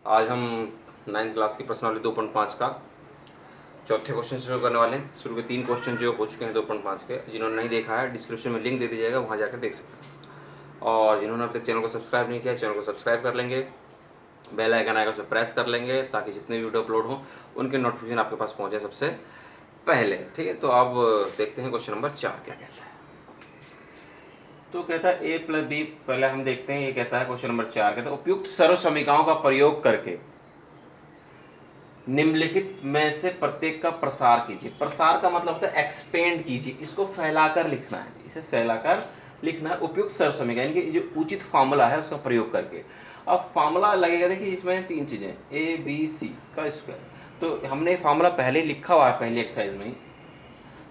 आज हम 9th class की प्रश्नावली 2.5 का चौथे क्वेश्चन से शुरू करने वाले हैं। शुरू के 3 क्वेश्चन जो हो चुके हैं 2.5 के, जिन्होंने नहीं देखा है डिस्क्रिप्शन में लिंक दे दिया जाएगा, वहाँ जाकर देख सकते हैं। और जिन्होंने अब तक चैनल को सब्सक्राइब नहीं किया, चैनल को सब्सक्राइब कर लेंगे, बेल आइकन आएगा उसे प्रेस कर लेंगे ताकि जितने वीडियो अपलोड हों उनके नोटिफिकेशन आपके पास पहुँचे सबसे पहले। ठीक है, तो अब देखते हैं क्वेश्चन नंबर 4 क्या कहता है। तो कहता है a प्लस बी, पहले हम देखते हैं। ये कहता है क्वेश्चन नंबर 4, कहता है उपयुक्त सर्व समीकरणों का प्रयोग करके निम्नलिखित में से प्रत्येक का प्रसार कीजिए। प्रसार का मतलब होता है एक्सपेंड कीजिए, इसको फैलाकर लिखना है, इसे फैलाकर लिखना है। उपयुक्त सर्व समीकरण यानी कि जो उचित फार्मूला है उसका प्रयोग करके। अब फार्मूला लगेगा, देखिए इसमें 3 चीजें, ए बी सी का स्क्वायर। तो हमने फार्मूला पहले लिखा हुआ है पहली एक्सरसाइज में ही,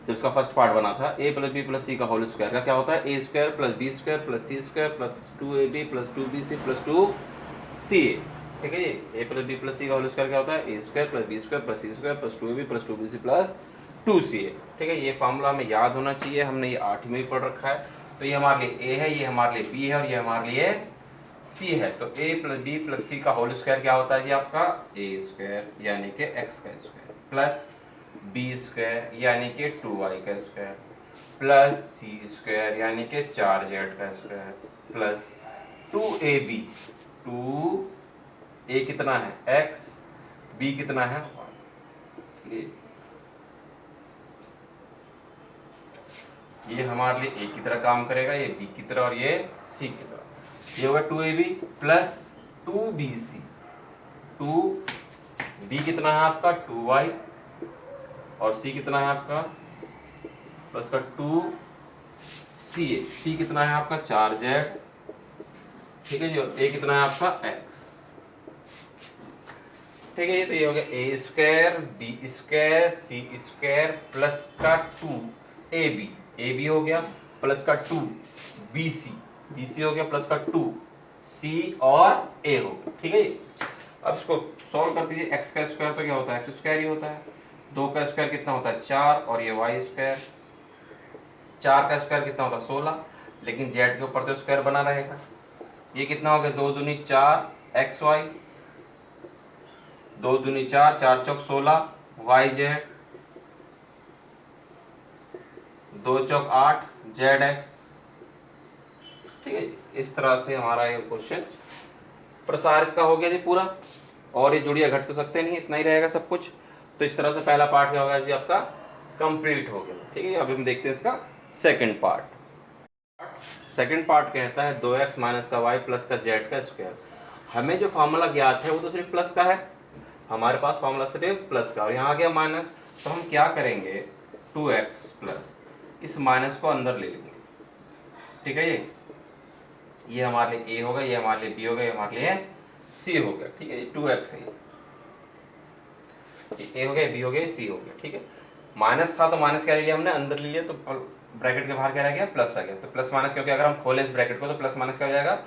जब इसका फर्स्ट पार्ट बना था। A plus B plus C का होल स्क्वायर का क्या होता है, A square plus B square plus C square plus 2ab plus 2bc plus 2ca। ठीक है, ये A plus B plus C का होल स्क्वायर क्या होता है, A square plus B square plus C square plus 2ab plus 2bc plus 2ca। ठीक है, ये फार्मूला हमें याद होना चाहिए, हमने ये 8वीं में भी पढ़ रखा है। तो ये हमारे लिए ए है, ये हमारे लिए बी है और ये हमारे लिए सी है। तो A plus B plus C का होल स्क्वायर क्या होता है जी आपका, ए स्क्वायर यानी कि एक्स का स्क्वायर प्लस बी स्क्वायर यानी कि 2y का स्क्वायर प्लस सी स्क्वायर यानी कि 4z का स्क्वायर प्लस 2ab, 2a कितना है x, b कितना है y। ये हमारे लिए a की तरह काम करेगा, ये b की तरह और ये c की तरह। ये होगा 2ab प्लस 2bc, 2b कितना है आपका 2y और c कितना है आपका प्लस का 2ca, c कितना है आपका 4z। ठीक है जी, और a कितना है आपका x। ठीक है, ये तो ये हो गया ए square B square C square plus का 2ab, ab हो गया प्लस का 2bc, bc हो गया प्लस का 2c और a हो गया। ठीक है जी, अब इसको सॉल्व कर दीजिए। x का स्क्वायर तो क्या होता है, एक्स स्क्वायर ही होता है। 2 का स्क्वायर कितना होता है 4 और ये y स्क्वायर, 4 का स्क्वायर कितना होता है 16, लेकिन z के ऊपर तो स्क्वायर बना रहेगा। ये कितना हो गया 2 दूनी 4 xy, 2 दूनी 4, 4 चौक 16 yz, 2 चौक 8 zx। ठीक है, इस तरह से हमारा ये क्वेश्चन प्रसार इसका हो गया जी पूरा। और ये जुड़िया घट तो सकते नहीं, इतना ही रहेगा सब कुछ। तो इस तरह से पहला पार्ट क्या होगा जी आपका कंप्लीट हो गया। ठीक है, अभी हम देखते हैं इसका सेकंड पार्ट। सेकंड पार्ट कहता है 2x माइनस का y प्लस का z का स्क्वायर। हमें जो फार्मूला ज्ञात है वो तो सिर्फ प्लस का है, हमारे पास फार्मूला सिर्फ प्लस का, और यहाँ आ गया माइनस। तो हम क्या करेंगे 2x प्लस इस माइनस को अंदर ले लेंगे। ठीक है, ये हमारे लिए a होगा, ये हमारे लिए b होगा, ये हमारे लिए c हो गया। ठीक है, ये 2x है, ये a हो गया, b हो गया, c हो गया। ठीक है, माइनस था तो माइनस क्या ले लिया हमने अंदर ले लिया, तो ब्रैकेट के बाहर क्या रह गया प्लस रह गया। तो प्लस माइनस, क्योंकि अगर हम खोलें इस ब्रैकेट को तो प्लस माइनस क्या हो जाएगा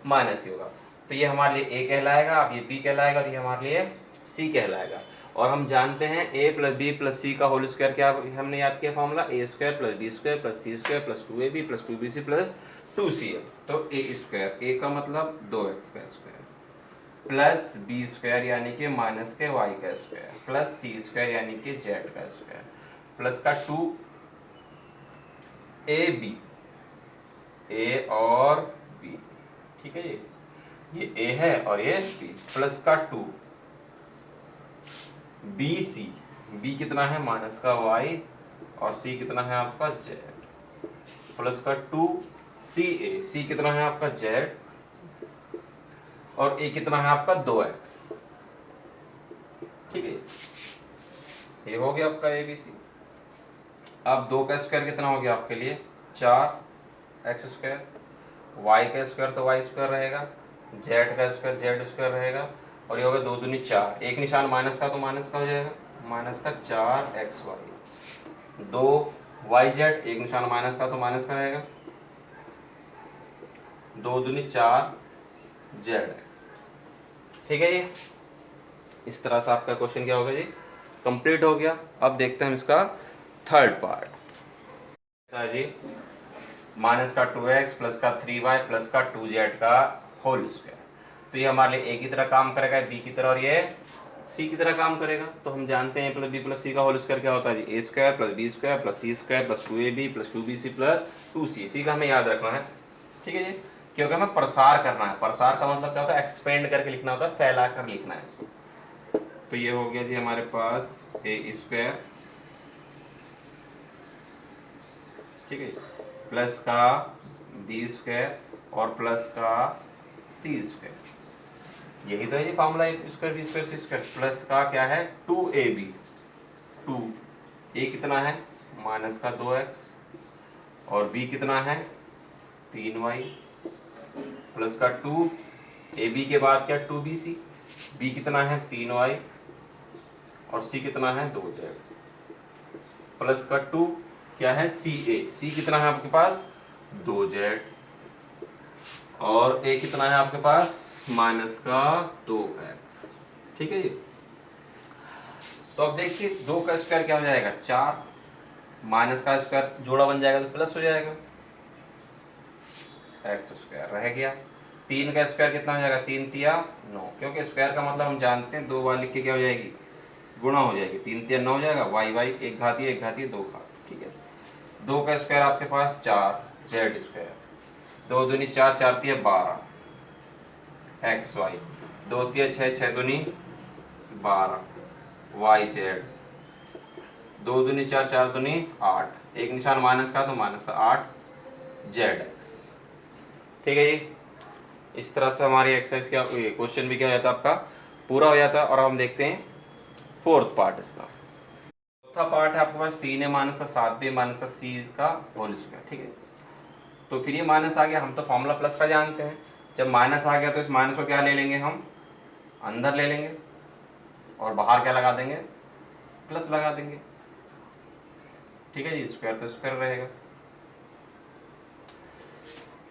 माइनस ही होगा। तो ये हमारे लिए a कहलाएगा, अब ये b कहलाएगा और ये हमारे लिए c कहलाएगा। और हम जानते हैं a plus B plus C का होल स्क्वायर क्या हमने याद किया formula, A square plus B square plus C square plus 2ab plus 2bc plus 2ca। तो ए स्क्वायर, ए का मतलब 2x का स्क्वायर प्लस बी स्क्वायर यानी कि माइनस के y का स्क्वायर प्लस सी स्क्वायर यानी कि z का स्क्वायर प्लस का 2ab, a और b। ठीक है, ये a है और ये b प्लस का 2bc, b कितना है माइनस का y और c कितना है आपका z प्लस का 2ca, c कितना है आपका z और a कितना है आपका 2x। ठीक है, ये हो गया आपका abc। अब 2 का स्क्वायर कितना हो गया आपके लिए 4x स्क्वायर, y का स्क्वायर तो y स्क्वायर रहेगा, z का स्क्वायर z स्क्वायर रहेगा, और ये होगा 2 दूनी 4, एक निशान माइनस का तो माइनस का हो जाएगा, माइनस का 4xy, 2yz, एक निशान माइनस का तो माइनस का रहेगा, 2 दूनी 4zx। ठीक है, ये इस तरह से आपका क्वेश्चन क्या होगा जी कंप्लीट हो गया। अब देखते हैं हम इसका थर्ड पार्ट जी, माइनस का 2x प्लस का 3y प्लस का 2z का होल स्क्वायर। तो ये हमारे लिए ए की तरह काम करेगा, बी की तरह, और ये सी की तरह काम करेगा। तो हम जानते हैं प्लस बी प्लस सी का होल स्क्वायर क्या होता है जी, A square plus B square plus C square plus 2ab plus 2bc plus 2c। इसी का हमें याद रखना है, ठीक है जी, क्योंकि हमें प्रसार करना है। प्रसार का मतलब क्या होता है, एक्सपेंड करके लिखना होता है, फैला कर लिखना है इसको। तो ये हो गया जी हमारे पास ए स्क्वायर, ठीक है, प्लस का बी स्क्वायर और प्लस का सी स्क्वायर। यही तो है जी फॉर्मूला, ए square B square C square, plus का क्या है 2ab, 2 ए कितना है माइनस का 2x, और बी कितना है 3y, प्लस का 2 ए बी के बाद क्या 2bc, बी कितना है 3y, और सी कितना है 2z, प्लस का 2 क्या है सी ए, सी कितना है आपके पास 2z, और ए कितना है आपके पास माइनस का 2x, ठीक है जी। तो अब देखिए 2 का स्क्वायर क्या हो जाएगा 4, माइनस का स्क्वायर जोड़ा बन जाएगा तो प्लस हो जाएगा, एक्स स्क्वायर रह गया। 3 का स्क्वायर कितना हो जाएगा 3 तिया 9, क्योंकि स्क्वायर का मतलब हम जानते हैं 2 बार लिख के क्या हो जाएगी गुणा हो जाएगी, 3 तिया 9 हो जाएगा, वाई वाई एक घाती 2 घात, ठीक है। 2 का स्क्वायर आपके पास 4 जेड स्क्वायर, 2 दूनी 4 4 तिया 12 एक्स वाई, 2 तिया 6 6 दूनी 12 वाई जेड, 2 दूनी 4 4 दूनी 8, एक निशान माइनस का तो माइनस का 8 जेड एक्स, ठीक है जी। इस तरह से हमारी एक्सरसाइज क्या क्वेश्चन भी क्या हो जाता है आपका पूरा हो जाता है। और हम देखते हैं फोर्थ पार्ट इसका। चौथा पार्ट है आपके पास 3a माइनस का 7b माइनस का c का होल स्क्वायर, ठीक है। तो फिर ये माइनस आ गया, हम तो फॉर्मूला प्लस का जानते हैं, जब माइनस आ गया तो इस माइनस को क्या ले लेंगे हम अंदर ले लेंगे, और बाहर क्या लगा देंगे प्लस लगा देंगे, ठीक है जी। स्क्वायर तो स्क्वायर रहेगा,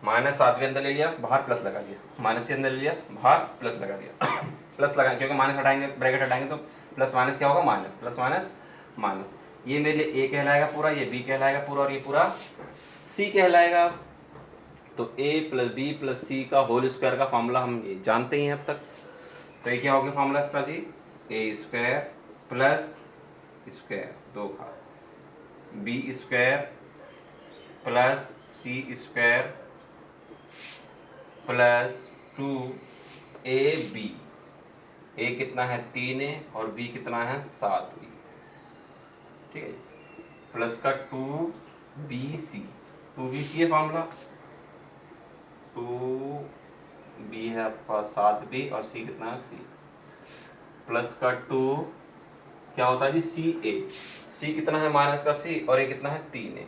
माइनस 7 भी अंदर ले लिया बाहर प्लस लगा दिया, माइनस से अंदर ले लिया बाहर प्लस लगा दिया प्लस लगा, क्योंकि माइनस हटाएंगे ब्रैकेट हटाएंगे तो प्लस माइनस क्या होगा माइनस, प्लस माइनस माइनस। ये मेरे लिए ए कहलाएगा पूरा, ये बी कहलाएगा पूरा, और ये पूरा सी कहलाएगा। तो A plus B plus C का होल स्क्वायर का फॉर्मूला हम ये जानते ही हैं अब तक। तो ये क्या हो गया फॉर्मूला इसका जी, ए स्क्वायर प्लस स्क्वायर 2 घात, B square plus C square plus 2ab, ए कितना है 3a और बी कितना है 7b, ठीक है, प्लस का 2bc, 2bc है फॉर्मूला, 2b है आपका 7b और c कितना है c, प्लस का 2 क्या होता है जी c कितना है माइनस का c, और ये कितना है 3a,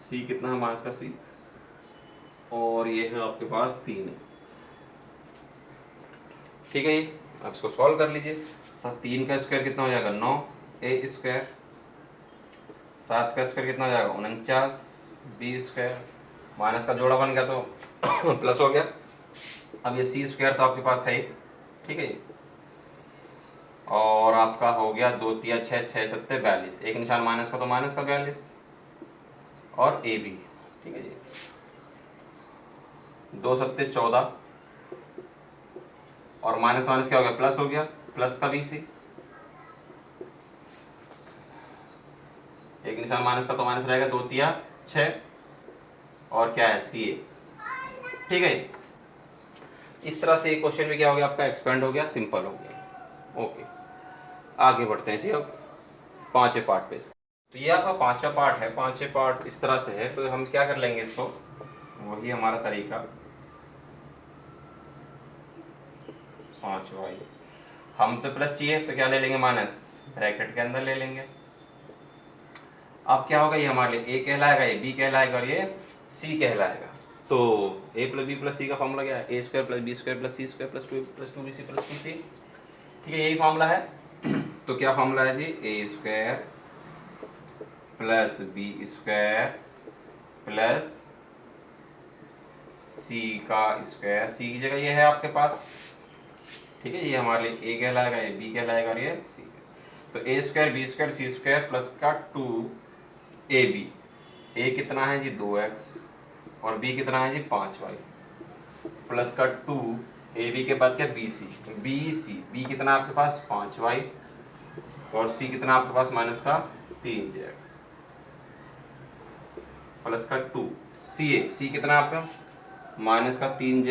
c कितना है माइनस का c, और ये है आपके पास 3 है, ठीक है जी। अब इसको सॉल्व कर लीजिए। 3 का स्क्वायर कितना हो जाएगा 9 ए स्क्वायर, 7 का स्क्वायर कितना हो जाएगा 49 बी स्क्वायर, माइनस का जोड़ा बन गया तो प्लस हो गया। अब ये सी स्क्वायर तो आपके पास है, ठीक है जी, और आपका हो गया 2 तिया 6 6 7 42, एक निशान माइनस का तो माइनस का 42, और ए बी, ठीक है जी, 2 7 14, और माइनस माइनस क्या हो गया प्लस हो गया, प्लस का BC, एक निशान माइनस का तो माइनस रहेगा 2 तिया 6, और क्या है CA, ठीक है। इस तरह से क्वेश्चन भी क्या हो गया आपका एक्सपेंड हो गया, सिंपल हो गया। ओके, आगे बढ़ते हैं जी अब 5वें पार्ट पे। तो ये आपका 5वां पार्ट है, 5वें पार्ट इस तरह से है। तो हम क्या कर लेंगे इसको, वही हमारा तरीका 5y, हम तो प्लस चाहिए तो क्या ले लेंगे माइनस, ब्रैकेट के अंदर ले लेंगे। अब क्या होगा, ये हमारे लिए ए कहलाएगा, ये बी कहलाएगा, और ये सी कहलाएगा। तो A plus B plus C का फॉर्मूला क्या है, A square plus B square plus C square plus 2bc plus 2c, ठीक है, यही फॉर्मूला है। तो क्या फॉर्मूला है जी, A square plus B square plus C का स्क्वायर, सी की जगह ये है आपके पास, ठीक है, ये हमारे लिए ए कहलाएगा, ये बी कहलाएगा, और ये सी। तो ए square B square C square plus का 2ab, ए कितना है जी 2x, और बी कितना है जी 5y, प्लस का 2 ए बी के बाद क्या बी सी, बी कितना आपके पास 5y और सी कितना आपके पास माइनस का 3z प्लस का 2 सी कितना आपका माइनस का 3z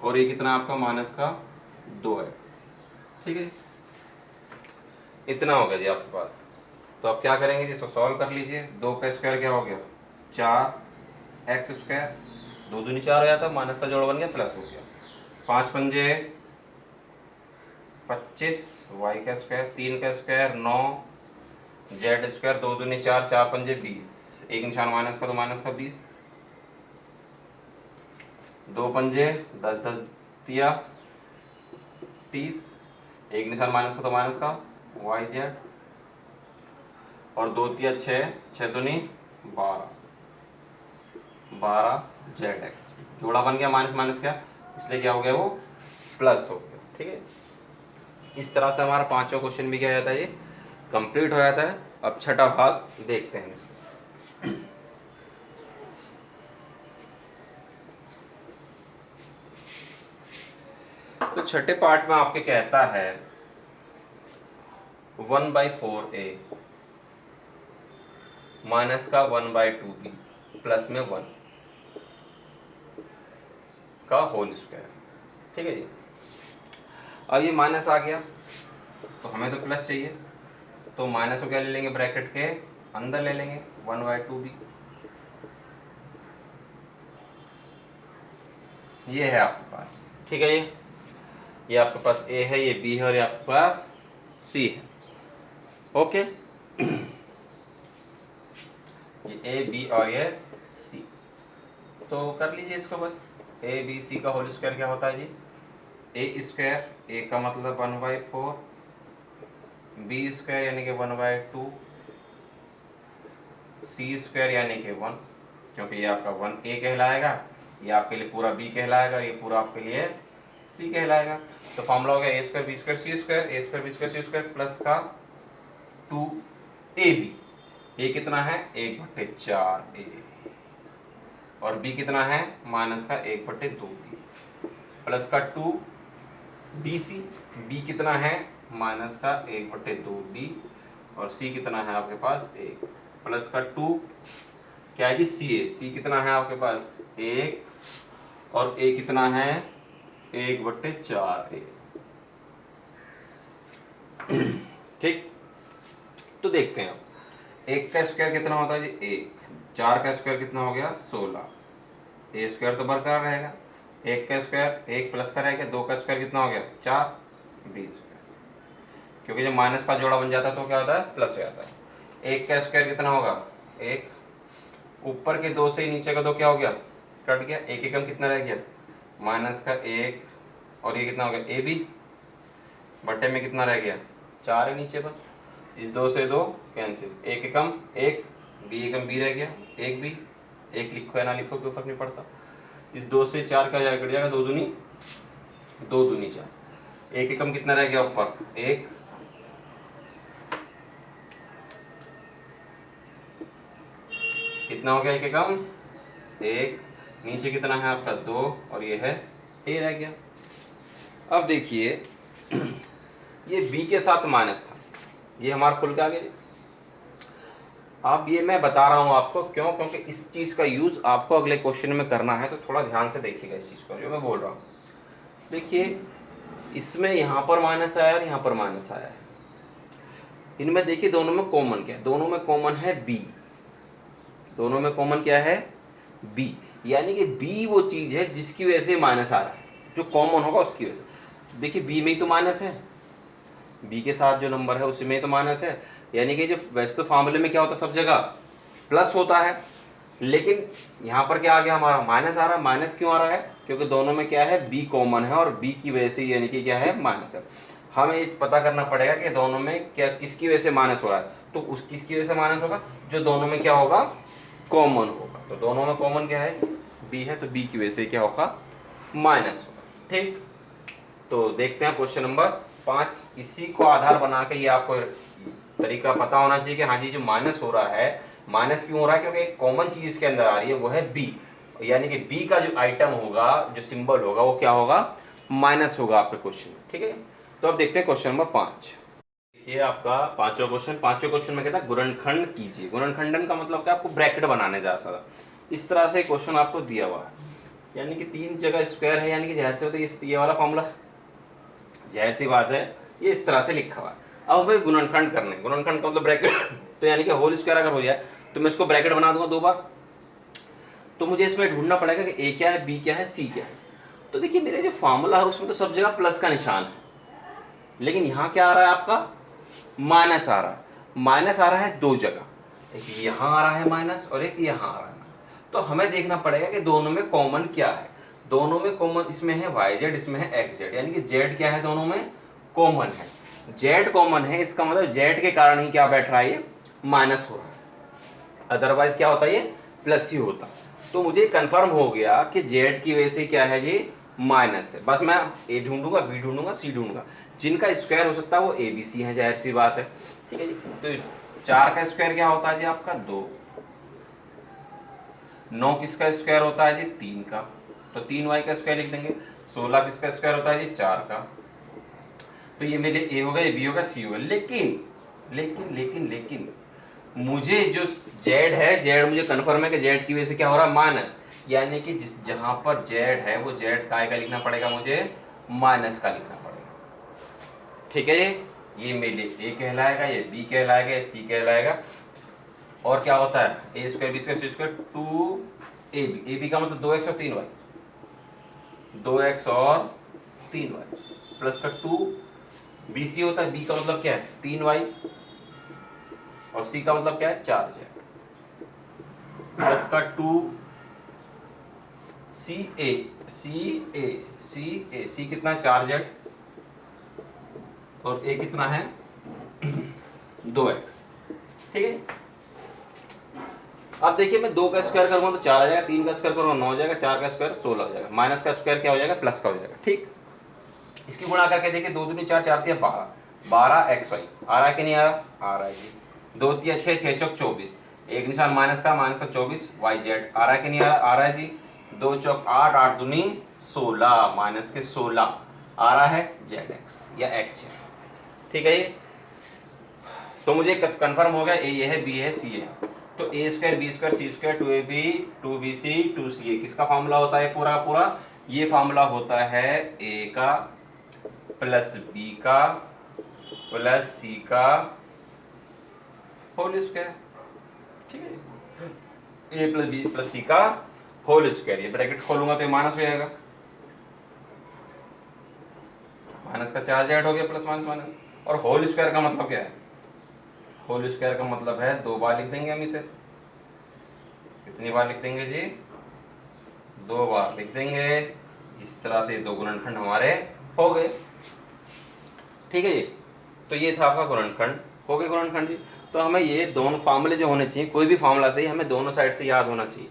और ये कितना आपका माइनस का 2x। ठीक है, इतना हो गया जी आपके पास। तो आप क्या करेंगे जी, इसको सॉल्व कर लीजिए। 2 का स्क्वायर क्या हो गया 4x स्क्वायर, 2 दूनी 4 हो जाता, माइनस का जोड़ बन गया प्लस हो गया, 5 पंजे 25 y का स्क्वायर, 3 का स्क्वायर 9 z स्क्वायर, 2 दूनी 4, 4 पंजे 20, एक निशान माइनस का तो माइनस का 20, 2 पंजे 10 10 दिया 30, एक निशान माइनस का तो माइनस का yz और 2 तिया 6, 6 दूनी 12, 12 zx, जोड़ा बन गया माइनस माइनस क्या, इसलिए क्या हो गया वो प्लस हो गया। ठीक है, इस तरह से हमारा पांचवा क्वेश्चन भी क्या जाता है, ये कंप्लीट हो जाता है। अब छठा भाग देखते हैं इसमें। तो छठे पार्ट में आपके कहता है 1/4a माइनस का 1/2b प्लस में 1 का होल स्क्वायर। ठीक है जी, अब ये माइनस आ गया तो हमें तो प्लस चाहिए, तो माइनस को क्या ले लेंगे, ब्रैकेट के अंदर ले लेंगे 1/2b। ये है आपके पास। ठीक है, ये आपके पास a है, ये b है और ये आपके पास c है। ओके, ये a b और ये c, तो कर लीजिए इसको बस। a b c का होल स्क्वायर क्या होता है जी, a स्क्वायर, a का मतलब 1/4, b स्क्वायर यानी कि 1/2, c स्क्वायर यानी कि 1, क्योंकि ये आपका 1a कहलाएगा, ये आपके लिए पूरा b कहलाएगा और ये पूरा आपके लिए c कहलाएगा। तो फॉर्मूला हो गया a square b square c square, a square b square c square plus का 2ab, a कितना है 1/4a और b कितना है माइनस का 1/2b प्लस का 2bc, b कितना है माइनस का 1/2b और c कितना है आपके पास 1 प्लस का 2 क्या है जी c कितना है आपके पास 1 और a कितना है 1/4a। ठीक, तो देखते हैं अब 1 का स्क्वायर कितना होता है जी 1, 4 का स्क्वायर कितना हो गया 16, a स्क्वायर तो बरकरार रहेगा, 1 का स्क्वायर 1 प्लस का रहेगा, 2 का स्क्वायर कितना हो गया 4, b स्क्वायर, क्योंकि जब माइनस का जोड़ा बन जाता है तो क्या होता है प्लस हो जाता है। 1 का स्क्वायर कितना होगा 1, ऊपर के 2 से नीचे का 2 क्या हो गया कट गया, एक एकम कितना रह गया माइनस का 1 और ये कितना हो गया ab बट्टे में कितना रह गया 4 है नीचे, बस इस 2 से 2 कैंसिल, एक एकम 1, b एकम b रह गया, एक b, एक लिखो या ना लिखो कोई फर्क नहीं पड़ता। इस 2 से 4 का कट जाएगा, 2 दूनी 4, एक एकम कितना रह गया ऊपर 1, कितना हो गया एक एकम 1, नीचे कितना है आपका 2 और ये है a रह गया। अब देखिए ये b के साथ माइनस था, ये हमारा खुल के आ गया। अब ये मैं बता रहा हूँ आपको क्यों, क्योंकि इस चीज़ का यूज़ आपको अगले क्वेश्चन में करना है, तो थोड़ा ध्यान से देखिएगा इस चीज़ को जो मैं बोल रहा हूँ। देखिए इसमें यहाँ पर माइनस आया और यहाँ पर माइनस आया है, इनमें देखिए दोनों में कॉमन क्या है, दोनों में कॉमन है b, दोनों में कॉमन क्या है b, यानी कि b वो चीज़ है जिसकी वजह से माइनस आ रहा है, जो कॉमन होगा उसकी वजह से। देखिए b में ही तो माइनस है, b के साथ जो नंबर है उसमें तो माइनस है, यानी कि जो वैसे तो फार्मूले में क्या होता है सब जगह प्लस होता है, लेकिन यहाँ पर क्या आ गया हमारा माइनस आ रहा है। माइनस क्यों आ रहा है, क्योंकि दोनों में क्या है b कॉमन है और b की वजह से यानी कि क्या है माइनस है। हमें ये पता करना पड़ेगा कि दोनों में क्या किसकी वजह से माइनस हो रहा है, तो उस किसकी वजह से माइनस होगा जो दोनों में क्या होगा कॉमन होगा। तो दोनों में कॉमन क्या है b है, तो b की वजह से क्या होगा माइनस होगा। ठीक, तो देखते हैं क्वेश्चन नंबर 5। इसी को आधार बना के ये आपको तरीका पता होना चाहिए कि हाँ जी जो माइनस हो रहा है, माइनस क्यों हो रहा है, क्योंकि एक कॉमन चीज इसके अंदर आ रही है वो है b। यानी कि बी का जो आइटम होगा, जो सिंबल होगा वो क्या होगा, माइनस होगा आपके क्वेश्चन में। ठीक है, तो अब देखते हैं क्वेश्चन नंबर 5। ये आपका पांचवा क्वेश्चन। पांचवें क्वेश्चन में कहता है गुणनखंड कीजिए। गुणनखंडन का मतलब क्या, आपको ब्रैकेट बनाने जा सकता, इस तरह से क्वेश्चन आपको दिया हुआ है, यानी कि 3 जगह स्क्वायर है, यानी कि जाहिर से होता है ये वाला फॉर्मूला, जाहिर सी बात है ये इस तरह से लिखा हुआ है। अब हमें गुणनखंड करने, गुणनखंड का मतलब ब्रैकेट तो यानी कि होल स्क्वायर अगर हो जाए तो मैं इसको ब्रैकेट बना दूंगा 2 बार, तो मुझे इसमें ढूंढना पड़ेगा कि ए क्या है, बी क्या है, सी क्या है। तो देखिए मेरे जो फॉर्मूला है उसमें तो सब जगह प्लस का निशान है, लेकिन यहाँ क्या आ रहा है आपका, माइनस आ रहा है। माइनस आ रहा है 2 जगह, एक यहाँ आ रहा है माइनस और एक यहाँ आ रहा है। तो हमें देखना पड़ेगा कि दोनों में कॉमन क्या है। दोनों में कॉमन इसमें है वाई जेड, इसमें है एक्स जेड, यानी कि जेड क्या है, दोनों में कॉमन है, जेड कॉमन है, इसका मतलब जेड के कारण ही क्या बैठ रहा है, ये माइनस हो रहा है, अदरवाइज क्या होता है, ये प्लस ही होता। तो मुझे कंफर्म हो गया कि जेड की वजह से क्या है जी, माइनस है। बस मैं ए ढूंढूंगा, बी ढूंढूंगा, सी ढूंढूंगा, जिनका स्क्वायर हो सकता है वो ए बी सी है, जाहिर सी बात है। ठीक है जी, तो 4 का स्क्वायर क्या होता है जी आपका 2, 9 किसका स्क्वायर होता है जी 3 का, तो 3y का स्क्वायर लिख देंगे। 16 किसका स्क्वायर होता है जी 4 का, तो ये मेरे ए होगा, ये बी होगा, सी होगा। लेकिन लेकिन लेकिन लेकिन मुझे जो जेड है, जेड मुझे कंफर्म है कि जेड की वजह से क्या हो रहा है, माइनस, यानी कि जिस जहां पर जेड है वो जेड काय का लिखना पड़ेगा, मुझे माइनस का लिखना पड़ेगा। ठीक है, ये मेरे लिए ए कहलाएगा, ये बी कहलाएगा, ये सी कहलाएगा। और क्या होता है, A square B square C square 2ab, A B का मतलब 2x और 3y, 2x और 3y प्लस का 2 बी सी होता है, बी का मतलब क्या है 3y और सी का मतलब क्या है 4z प्लस का 2 सी ए, सी कितना है 4z और ए कितना है 2x। ठीक है, अब देखिए मैं 2 का स्क्वायर करूंगा तो 4 आ जाएगा, 3 का स्क्वायर करूंगा 9 हो जाएगा, 4 का स्क्वायर 16 हो जाएगा, माइनस का स्क्वायर क्या हो जाएगा, प्लस का हो जाएगा। ठीक, इसकी गुणा करके देखिए 2 दूनी 4, 4 तिया 12, 12 एक्स वाई आ रहा है कि नहीं आ रहा, आ रहा है जी। 2 तिया 6, 6 चौक 24, एक निशान माइनस का 24 वाई जेड आ रहा है कि नहीं आ रहा, आ रहा है जी। 2 चौक 8, 8 दूनी 16, माइनस के 16 आ रहा है जेड एक्स या एक्स जेड। ठीक है, ये तो मुझे कंफर्म हो गया ए ये है, बी है, सी है। तो ए square B square C square 2ab 2bc 2ca किसका फार्मूला होता है पूरा पूरा, ये फार्मूला होता है ए का प्लस बी का प्लस सी का होल स्क्वायर। ठीक है, ए प्लस बी प्लस सी का होल स्क्वायर, ये ब्रैकेट खोलूंगा तो ये माइनस हो जाएगा, माइनस का 4 जेड हो गया, प्लस माइनस माइनस। और होल स्क्वायर का मतलब क्या है, होल स्क्वायर का मतलब है 2 बार लिख देंगे हम इसे, कितनी बार लिख देंगे जी, 2 बार लिख देंगे। इस तरह से 2 गुणनखंड हमारे हो गए। ठीक है जी, तो ये था आपका गुणनखंड, हो गए गुणनखंड जी। तो हमें ये दोनों फार्मूले जो होने चाहिए, कोई भी फार्मूला सही हमें दोनों साइड से याद होना चाहिए।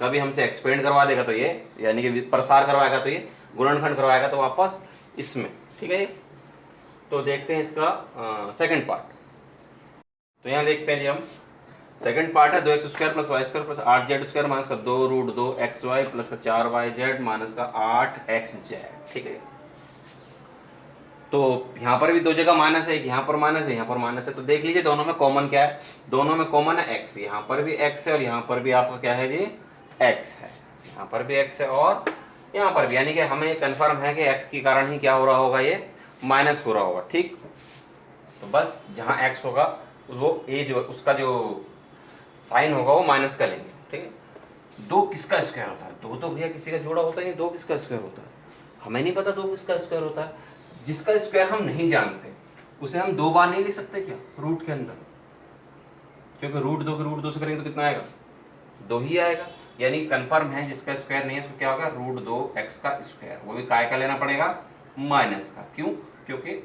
कभी हमसे एक्सपेंड करवा देगा तो ये, यानी कि प्रसार करवाएगा तो ये, गुणनखंड करवाएगा तो वापस इसमें। ठीक है जी, तो देखते हैं इसका सेकंड पार्ट। तो यहाँ देखते हैं जी हम, सेकंड पार्ट है 2x square plus y square plus 8z square minus का 2 रूट 2 एक्स वाई प्लस का 4yz माइनस का 8xz। ठीक है, तो यहाँ पर भी 2 जगह माइनस है, यहाँ पर माइनस है, यहाँ पर माइनस है, तो देख लीजिए दोनों में कॉमन क्या है, दोनों में कॉमन है x, यहाँ पर भी x है और यहाँ पर भी आपका क्या है जी x है, यहाँ पर भी x है और यहाँ पर भी, यानी कि हमें ये कन्फर्म है कि x के कारण ही क्या हो रहा होगा, ये माइनस हो रहा होगा। ठीक, तो बस जहाँ x होगा वो a जो उसका जो साइन होगा वो माइनस का लेंगे। ठीक है, 2 किसका स्क्वायर होता है, 2 तो भैया किसी का जोड़ा होता ही नहीं, 2 किसका स्क्वायर होता है, हमें नहीं पता 2 किसका स्क्वायर होता है। जिसका स्क्वायर हम नहीं जानते उसे हम 2 बार नहीं लिख सकते क्या रूट के अंदर, क्योंकि रूट 2 से करेंगे तो कितना आएगा, 2 ही आएगा। यानी कंफर्म है जिसका स्क्वायर नहीं है उसको क्या होगा, रूट 2 एक्स का स्क्वायर, वो भी काय का लेना पड़ेगा, माइनस का। क्यों, क्योंकि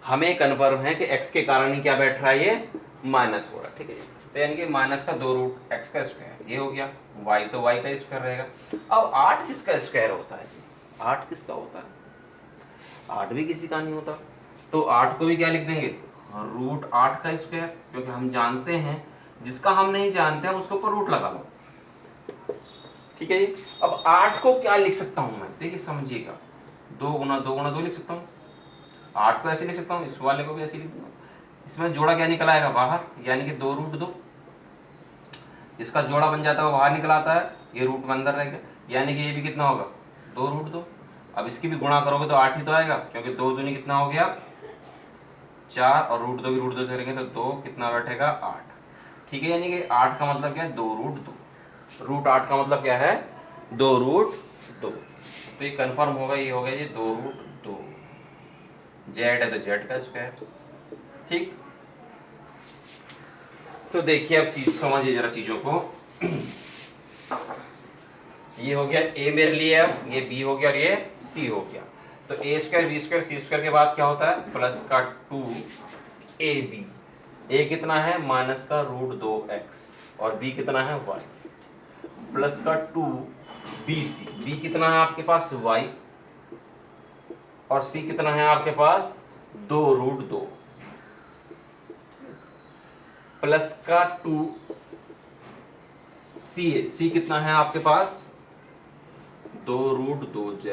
हमें कंफर्म है कि x के कारण ही क्या बैठ रहा है, ये माइनस हो रहा है। ठीक है, तो यानी कि माइनस का 2 रूट x का स्क्वायर, ये हो गया, y तो y का स्क्वायर रहेगा। अब 8 किसका स्क्वायर होता है जी, 8 किसका होता है, 8 भी किसी का नहीं होता, तो 8 को भी क्या लिख देंगे, रूट 8 का स्क्वायर, क्योंकि हम जानते हैं जिसका हम नहीं जानते हम उसके ऊपर रूट लगा लो। ठीक है जी। अब 8 को क्या लिख सकता हूं मैं, देखिए समझिएगा, 2 गुना 2 गुना 2 लिख सकता हूँ। 8 को ऐसे लिख सकता हूँ, इस वाले को भी ऐसे लिख दूंगा। इसमें जोड़ा क्या निकल आएगा बाहर, यानी कि 2√2। इसका जोड़ा बन जाता है वो बाहर निकल आता है, ये रूट में अंदर रहेगा, यानी कि ये भी कितना होगा 2√2। अब इसकी भी गुणा करोगे तो 8 ही तो आएगा, क्योंकि 2 दूनी कितना हो गया 4, और √2 की √2 से करेंगे तो 2 कितना बैठेगा 8। ठीक है, यानी कि 8 का मतलब क्या है 2√2। रूट 8 का मतलब क्या है 2√2। तो ये कंफर्म होगा, ये हो गया ये 2√2। जेड है तो जेड का स्क्वायर। ठीक, तो देखिए अब चीज समझिए जरा चीजों को। ये हो गया ए मेरे लिए, अब ये बी हो गया और ये सी हो गया। तो ए square B square C square के बाद क्या होता है प्लस का 2ab। ए कितना है माइनस का √2x, और बी कितना है y, प्लस का 2bc। बी कितना है आपके पास y, और सी कितना है आपके पास 2√2, प्लस का 2c। सी कितना है आपके पास 2√2z,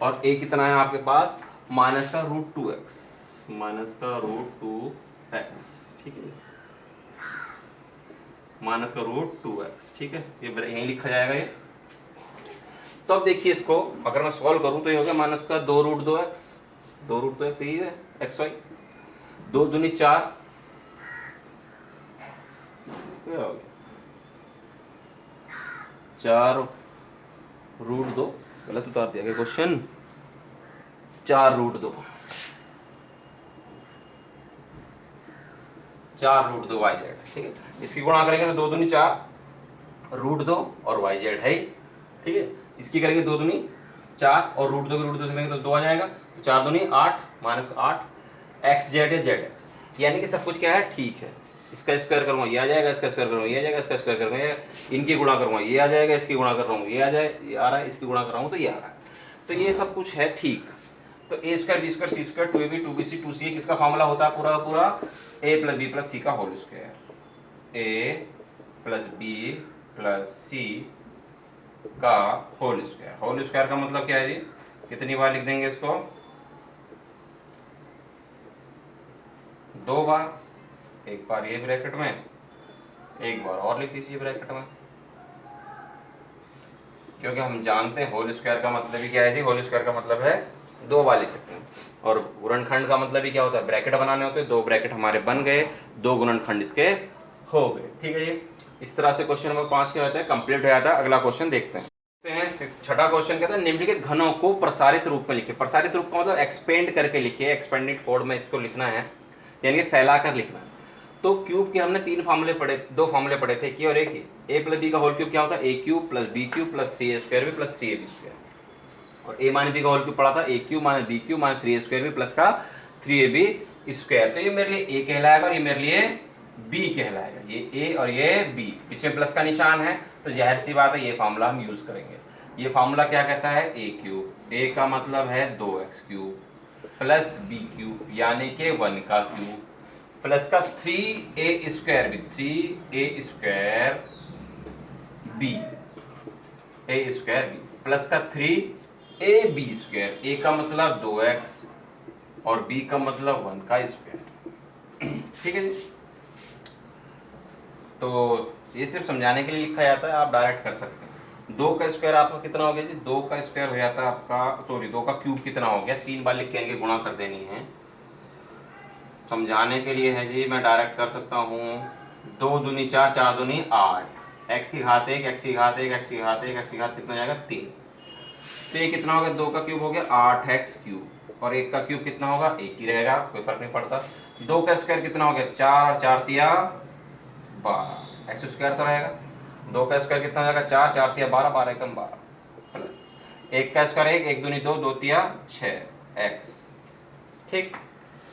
और ए कितना है आपके पास माइनस का √2x, माइनस का √2x। ठीक है, माइनस का √2x। ठीक है, ये यहीं लिखा जाएगा ये। तो अब देखिए इसको अगर मैं सॉल्व करूं तो ये हो गया माइनस का 2√2x, 2√2x यही है एक्स वाई, 2 दूनी 4, क्या हो गया 4√2, गलत उतार दिया गया क्वेश्चन, 4√2, 4√2 वाई जेड। ठीक है, इसकी गुणा करेंगे तो 2 दूनी 4, √2 और वाई जेड है ही। ठीक है, इसकी करेंगे 2 दूनी 4 और √2 की √2 से करेंगे तो 2 आ जाएगा, तो 4 दूनी 8 माइनस 8 एक्स जेड है जेड एक्स, यानी कि सब कुछ क्या है ठीक है। इसका स्क्वायर करूँगा ये आ जाएगा, इसका स्क्वायर करूँगा ये आ जाएगा, इसका स्क्वायर करूँगा ये, इनकी गुणा करूँगा ये आ जाएगा, इसकी गुणा कर रहा हूँ ये आ जाए, ये आ रहा है, इसकी गुणा कर रहा हूँ तो ये आ रहा है। तो ये सब कुछ है ठीक। तो ए square B square C square 2ab 2bc 2ca किसका फॉर्मूला होता है पूरा पूरा a plus B plus C का whole square, a plus B plus C का होल स्क्वायर। होल स्क्वायर का मतलब क्या है जी, कितनी बार लिख देंगे इसको 2 बार, एक बार ये ब्रैकेट में, एक बार और लिख दीजिए ब्रैकेट में, क्योंकि हम जानते हैं होल स्क्वायर का मतलब ही क्या है जी, होल स्क्वायर का मतलब है 2 बार लिख सकते हैं। और गुणनखंड का मतलब ही क्या होता है ब्रैकेट बनाने होते हैं, 2 ब्रैकेट हमारे बन गए, 2 गुणनखंड इसके हो गए। ठीक है जी, इस तरह से क्वेश्चन नंबर 5 क्या होता है कंप्लीट हो जाता है। अगला क्वेश्चन देखते हैं। छठा क्वेश्चन कहता है निम्नलिखित घनों को प्रसारित रूप में लिखिए। प्रसारित रूप का मतलब एक्सपेंड करके लिखिए, एक्सपेंडेड फॉर्म में इसको लिखना है, यानी कि फैला कर लिखना है। तो क्यूब के हमने 3 फार्मूले पढ़े, 2 फार्मूले पढ़े थे कि और एक ही ए प्लस बी का होल क्यूब क्या होता है A cube plus B cube plus 3a square B plus 3ab square, और ए माइनस बी का होल क्यूब पढ़ा था A cube minus B cube minus 3a square B plus का 3ab square. तो ये मेरे लिए ए कहलाएगा और ये मेरे लिए बी कहलाएगा, ये ए और ये बी, इसमें प्लस का निशान है तो जाहिर सी बात है ये फार्मूला हम यूज करेंगे। ये फार्मूला क्या कहता है ए क्यूब, ए का मतलब है 2x cube plus B cube यानी कि 1 का क्यूब प्लस का 3a स्क्वायर भी 3a स्क्वायर बी ए स्क्वायर बी प्लस का 3ab स्क्वायर, ए का मतलब 2x और बी का मतलब 1 का स्क्वायर। ठीक है जी, तो ये सिर्फ समझाने के लिए लिखा जाता है, आप डायरेक्ट कर सकते हैं। 2 का स्क्वायर आपका कितना हो गया जी, 2 का स्क्वायर हो जाता है आपका, सॉरी 2 का क्यूब कितना हो गया, 3 बार लिख के इनके गुणा कर देनी है। समझाने के लिए है जी, मैं डायरेक्ट कर सकता हूँ 2 दूनी 4 4 दूनी 8, x की घात 1 x की घात 1 x की घात 1 x की घात कितना हो जाएगा 3। तो ये कितना हो गया 2 का क्यूब हो गया 8x क्यूब, और 1 का क्यूब कितना होगा 1 ही रहेगा, कोई फर्क नहीं पड़ता। 2 का स्क्वायर कितना हो गया 4 और 4 तिया 12, एक्स स्क्वायर तो रहेगा। 2 का स्क्वायर कितना हो जाएगा 4 4 तिया 12 12 एकम 12 प्लस 1 का स्क्वायर 1 1 दूनी 2 2 तिया 6 एक्स। ठीक,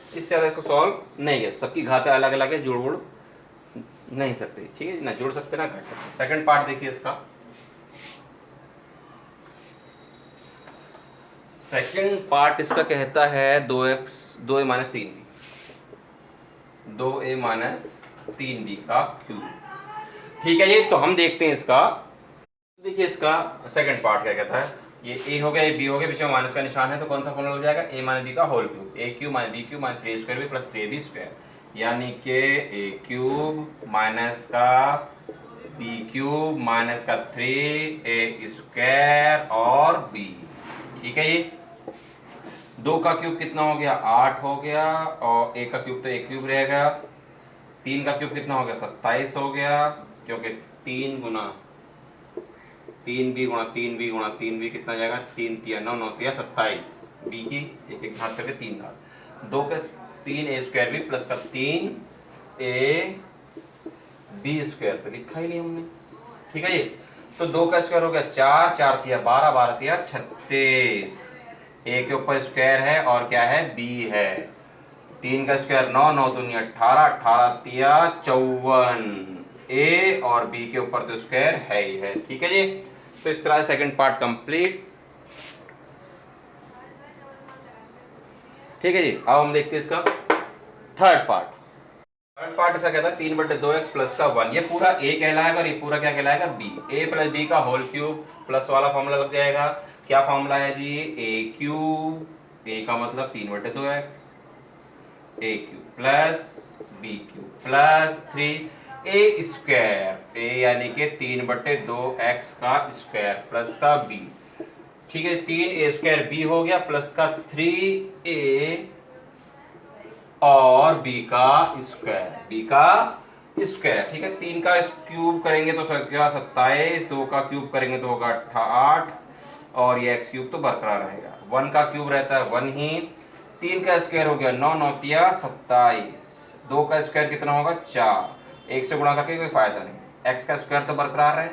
इससे ज़्यादा इसको सॉल्व नहीं है, सबकी घातें अलग अलग है, जोड़ वोड़ नहीं सकते। ठीक है, ना जोड़ सकते ना घट सकते। सेकंड पार्ट देखिए इसका, सेकंड पार्ट इसका कहता है 2a minus 3b, 2a minus 3b का क्यूब। ठीक है ये, तो हम देखते हैं इसका देखिए इसका सेकंड पार्ट क्या कहता है, ये ए हो गया, ये बी हो गया, बीच में माइनस का निशान है, तो कौन सा फॉर्मूला लग जाएगा, ए माइनस बी का whole cube, A cube minus B cube minus 3a² B plus 3ab square, यानी कि ए क्यूब माइनस का बी क्यूब माइनस का 3a स्क्वायर और बी। ठीक है, ये 2 का क्यूब कितना हो गया, 8 हो गया, और ए का क्यूब तो ए क्यूब रहेगा, 3 का क्यूब कितना हो गया, 27 हो गया, क्योंकि 3 गुना 3 भी कितना जाएगा, 3 तिया 9, 9 तिया 27, बी की एक एक घात करके 3 घात, 2 का 3a² भी प्लस का 3ab स्क्वायर, तो लिखा ही नहीं हमने। ठीक है, ये तो 2 का स्क्वायर हो गया 4, 4 तिया 12, 12 तिया 36, ए के ऊपर स्क्वायर है और क्या है, बी है, 3 का स्क्वायर 9, 9 दूनी 18, 18 तिया 54, ए और बी के ऊपर तो स्क्वायर है ही है। ठीक है जी, तो इस तरह सेकंड पार्ट कंप्लीट। ठीक है जी, अब हम देखते हैं इसका थर्ड पार्ट। थर्ड पार्ट ऐसा कहता है 3/2x प्लस का 1, ये पूरा a कहलाएगा और ये पूरा क्या कहलाएगा, b, a प्लस b का होल क्यूब प्लस वाला फॉर्मूला लग जाएगा। क्या फॉर्मूला है जी, a क्यूब, a का मतलब 3/2x, a cube plus b cube plus 3a square, a यानी कि 3/2x का स्क्वायर प्लस का b। ठीक है, 3a स्क्वायर b हो गया प्लस का 3a और b का स्क्वायर। ठीक है, 3 का क्यूब करेंगे तो क्या 27, 2 का क्यूब करेंगे तो होगा 8, और ये x क्यूब तो बरकरार रहेगा, 1 का क्यूब रहता है 1 ही, 3 का स्क्वायर हो गया 9, 9 तिया 27, 2 का स्क्वायर कितना होगा 4, 1 से गुणा करके कोई फायदा नहीं, x का स्क्वायर तो बरकरार है,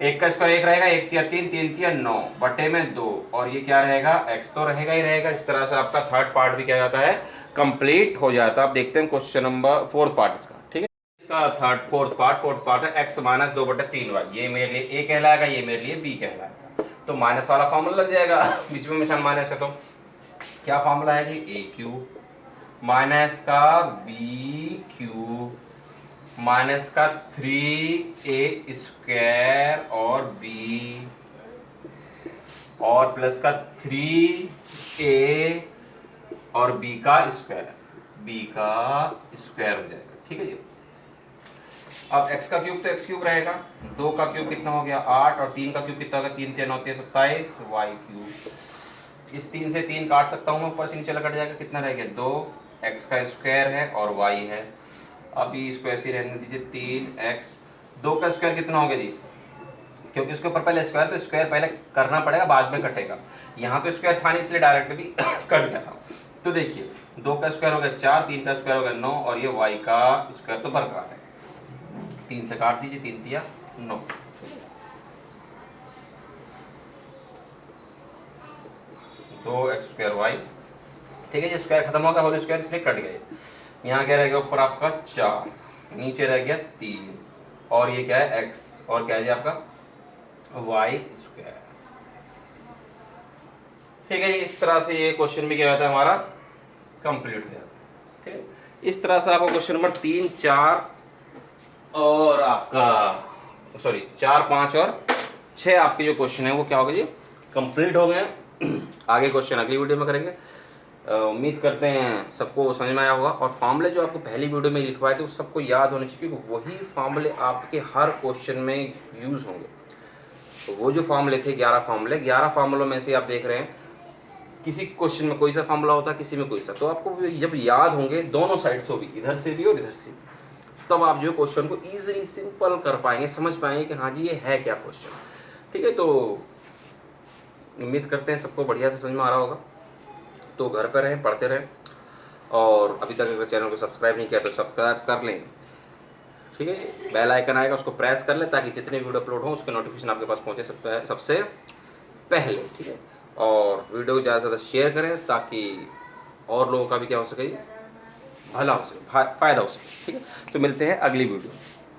1 का स्क्वायर 1 रहेगा, 1 तिया 3, 3 तिया 9 बटे में 2, और ये क्या रहेगा, x तो रहेगा ही रहेगा। इस तरह से आपका थर्ड पार्ट भी क्या जाता है, कंप्लीट हो जाता है। आप देखते हैं क्वेश्चन नंबर 4 पार्ट इसका। ठीक है, इसका फोर्थ पार्ट है x माइनस 2/3y, ये मेरे लिए a कहलाएगा, ये मेरे लिए b कहलाएगा, तो माइनस वाला फॉर्मूला लग जाएगा, बीच में निशान माइनस है, तो क्या फॉर्मूला है जी, a क्यूब माइनस का b क्यूब माइनस का 3a स्क्वायर और b और प्लस का 3a और b का स्क्वायर हो जाएगा। ठीक है जी, अब x का क्यूब तो x क्यूब रहेगा, 2 का क्यूब कितना हो गया 8, और 3 का क्यूब कितना होगा 3 3 9 27, y क्यूब, इस 3 से 3 काट सकता हूँ मैं, ऊपर से नीचे कट जाएगा, कितना रह गया 2, x का स्क्वायर है और y है, अभी इसको ऐसे ही रहने दीजिए 3x, 2 का स्क्वायर कितना हो गया जी, क्योंकि इसके ऊपर पहले स्क्वायर, तो स्क्वायर पहले करना पड़ेगा बाद में कटेगा, यहाँ तो स्क्वायर था नहीं इसलिए डायरेक्ट भी कट गया था। तो देखिए 2 का स्क्वायर हो गया 4, 3 का स्क्वायर हो गया 9, और ये y का स्क्वायर तो बरकरार है, 3 से काट दीजिए, 3 तिया 9, 2x स्क्वायर y। ठीक है, ये स्क्वायर खत्म हो गया, होल स्क्वायर इसलिए कट गए, यहाँ क्या रह गया ऊपर आपका 4, नीचे रह गया 3, और ये क्या है x, और क्या है जी आपका y स्क्वायर। ठीक है, इस तरह से ये क्वेश्चन भी क्या होता है हमारा कंप्लीट हो जाता है। ठीक है, इस तरह से आपको क्वेश्चन नंबर 3, 4 और आपका 4, 5 और 6 आपके जो क्वेश्चन है वो क्या हो गए जी, कंप्लीट हो गए। आगे क्वेश्चन अगली वीडियो में करेंगे। उम्मीद करते हैं सबको समझ में आया होगा, और फॉर्मूले जो आपको पहली वीडियो में लिखवाए थे वो सबको याद होने चाहिए, क्योंकि वही फॉर्मूले आपके हर क्वेश्चन में यूज़ होंगे। तो वो जो फॉर्मूले थे 11 फॉर्मूलों में से आप देख रहे हैं किसी क्वेश्चन में कोई सा फॉर्मूला होता है, किसी में कोई सा, तो आपको जब याद होंगे दोनों साइड से भी, इधर से भी और इधर से भी, तब आप जो क्वेश्चन को ईजिली सिंपल कर पाएंगे, समझ पाएंगे कि हाँ जी ये है क्या क्वेश्चन। ठीक है, तो उम्मीद करते हैं सबको बढ़िया से समझ में आ रहा होगा। तो घर पर रहें, पढ़ते रहें, और अभी तक अगर चैनल को सब्सक्राइब नहीं किया तो सब्सक्राइब कर लें। ठीक है, बेल आइकन आएगा उसको प्रेस कर लें, ताकि जितने वीडियो अपलोड हों उसके नोटिफिकेशन आपके पास पहुँचे सबसे पहले। ठीक है, और वीडियो को ज़्यादा से ज़्यादा शेयर करें, ताकि और लोगों का भी क्या हो सके, भला हो सके, फ़ायदा हो सके। ठीक है, तो मिलते हैं अगली वीडियो।